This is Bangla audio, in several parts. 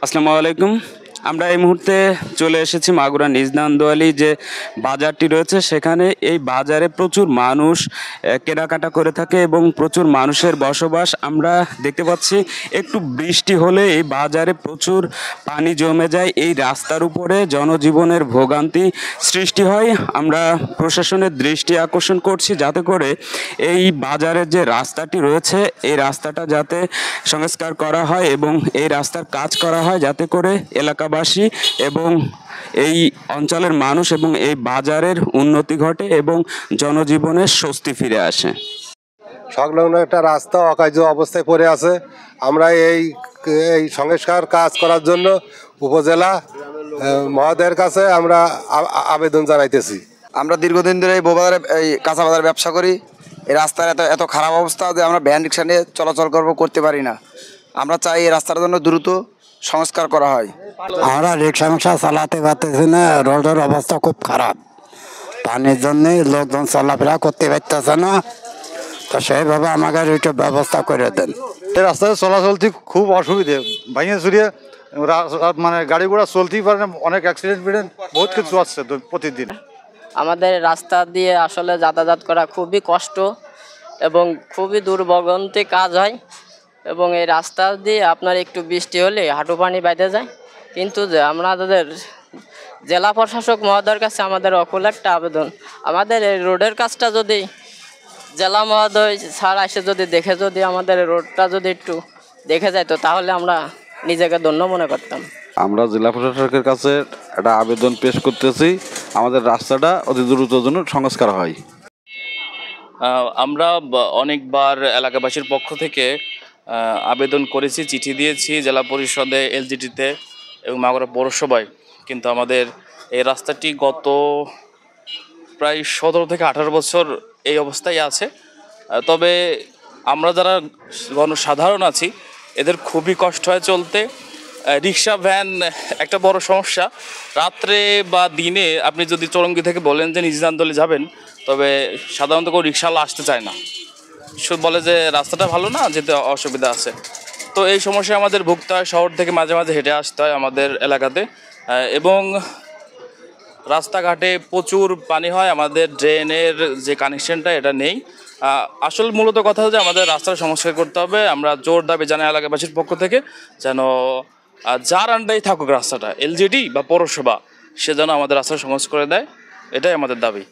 আসসালামু আলাইকুম। আমরা এই মুহূর্তে চলে এসেছি মাগুরা নিজ নান্দোয়ালি যে বাজারটি রয়েছে সেখানে। এই বাজারে প্রচুর মানুষ কেনাকাটা করে থাকে এবং প্রচুর মানুষের বসবাস আমরা দেখতে পাচ্ছি। একটু বৃষ্টি হলে এই বাজারে প্রচুর পানি জমে যায়, এই রাস্তার উপরে জনজীবনের ভোগান্তি সৃষ্টি হয়। আমরা প্রশাসনের দৃষ্টি আকর্ষণ করছি যাতে করে এই বাজারের যে রাস্তাটি রয়েছে এই রাস্তাটা যাতে সংস্কার করা হয় এবং এই রাস্তার কাজ করা হয় যাতে করে এলাকাবাসী এবং এই অঞ্চলের মানুষ এবং এই বাজারের উন্নতি ঘটে এবং জনজীবনের স্বস্তি ফিরে আসে। সংলগ্ন একটা রাস্তা অকার্য অবস্থায় পড়ে আছে। আমরা এই এই সংস্কার কাজ করার জন্য উপজেলা মহোদয়ের কাছে আমরা আবেদন জানাইতেছি। আমরা দীর্ঘদিন ধরে এই বাজারে এই কাঁচা বাজারে ব্যবসা করি। এই রাস্তার এত এত খারাপ অবস্থা যে আমরা ভ্যান রিক্সা নিয়ে চলাচল করতে পারি না। আমরা চাই এই রাস্তার জন্য দ্রুত সংস্কার করা হয়। আমরা রিক্সা মিক্সা চালাতে পারতেছি না, রোডের অবস্থা খুব খারাপ। পানির জন্য লোকজন চলাফেরা করতে পারতেছে না, তো সেইভাবে আমাকে একটু ব্যবস্থা করে দেন। এই রাস্তায় চলাচল ঠিক খুব অসুবিধে, ভাঙিয়ে চুরিয়ে মানে গাড়ি ঘোড়া চলতেই পারে না, অনেক অ্যাক্সিডেন্ট বহুত কিছু আসছে প্রতিদিন। আমাদের রাস্তা দিয়ে আসলে যাতায়াত করা খুবই কষ্ট এবং খুবই দুর্ভোগান্তি কাজ হয় এবং এই রাস্তা দিয়ে আপনার একটু বৃষ্টি হলে হাঁটু পানি বেঁধে যায়। কিন্তু যে আমাদের জেলা প্রশাসক মহোদয়ের কাছে আমাদের অকুল একটা আবেদন, আমাদের এই রোডের কাজটা যদি জেলা মহোদয় স্যার এসে যদি দেখে যদি আমাদের রোডটা যদি একটু দেখে যায় তো তাহলে আমরা নিজেকে ধন্য মনে করতাম। আমরা জেলা প্রশাসকের কাছে একটা আবেদন পেশ করতেছি, আমাদের রাস্তাটা অতি দ্রুত জন্য সংস্কার হয়। আমরা অনেকবার এলাকাবাসীর পক্ষ থেকে আবেদন করেছি, চিঠি দিয়েছি জেলা পরিষদে, এলজিটিতে এবং মাগুরা পৌরসভায়, কিন্তু আমাদের এই রাস্তাটি গত প্রায় 17 থেকে 18 বছর এই অবস্থায় আছে। তবে আমরা যারা গণসাধারণ আছি এদের খুবই কষ্ট হয় চলতে। রিক্সা ভ্যান একটা বড় সমস্যা। রাত্রে বা দিনে আপনি যদি চৌরঙ্গি থেকে বলেন যে নিজ নান্দোয়ালি যাবেন, তবে সাধারণত কেউ রিক্সাওয়ালা আসতে চায় না, শুধু বলে যে রাস্তাটা ভালো না, যেতে অসুবিধা আছে। তো এই সমস্যায় আমাদের ভুগতে হয়, শহর থেকে মাঝে মাঝে হেঁটে আসতে হয় আমাদের এলাকাতে। এবং রাস্তাঘাটে প্রচুর পানি হয়, আমাদের ড্রেনের যে কানেকশনটা এটা নেই। আসল মূলত কথা হচ্ছে আমাদের রাস্তার সংস্কার করতে হবে। আমরা জোর দাবি জানাই এলাকাবাসীর পক্ষ থেকে যেন যার আন্ডারেই থাকুক রাস্তাটা, এলজিডি বা পৌরসভা, সে যেন আমাদের রাস্তা সংস্কার করে দেয়, এটাই আমাদের দাবি।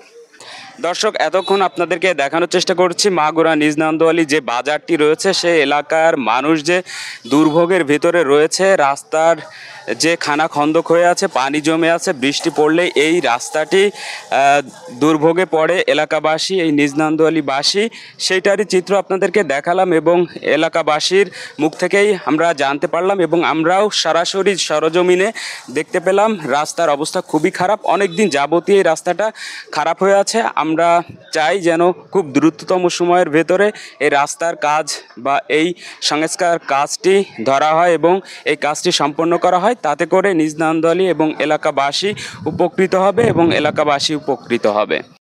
দর্শক, এতক্ষণ আপনাদেরকে দেখানোর চেষ্টা করছি মাগুরা নিজ নান্দোয়ালি যে বাজারটি রয়েছে সেই এলাকার মানুষ যে দুর্ভোগের ভিতরে রয়েছে। রাস্তার যে খানা খন্দক হয়ে আছে, পানি জমে আছে, বৃষ্টি পড়লে এই রাস্তাটি দুর্ভোগে পড়ে এলাকাবাসী, এই নিজ নান্দোয়ালিবাসী, সেইটারই চিত্র আপনাদেরকে দেখালাম এবং এলাকাবাসীর মুখ থেকেই আমরা জানতে পারলাম এবং আমরাও সরাসরি সরজমিনে দেখতে পেলাম রাস্তার অবস্থা খুবই খারাপ। অনেক দিন যাবতীয় এই রাস্তাটা খারাপ হয়ে আছে। আমরা চাই যেন খুব দ্রুততম সময়ের ভেতরে এই রাস্তার কাজ বা এই সংস্কার কাজটি ধরা হয় এবং এই কাজটি সম্পন্ন করা হয়, তাতে করে নিজ নান্দোয়ালি এবং এলাকাবাসী উপকৃত হবে এবং এলাকাবাসী উপকৃত হবে।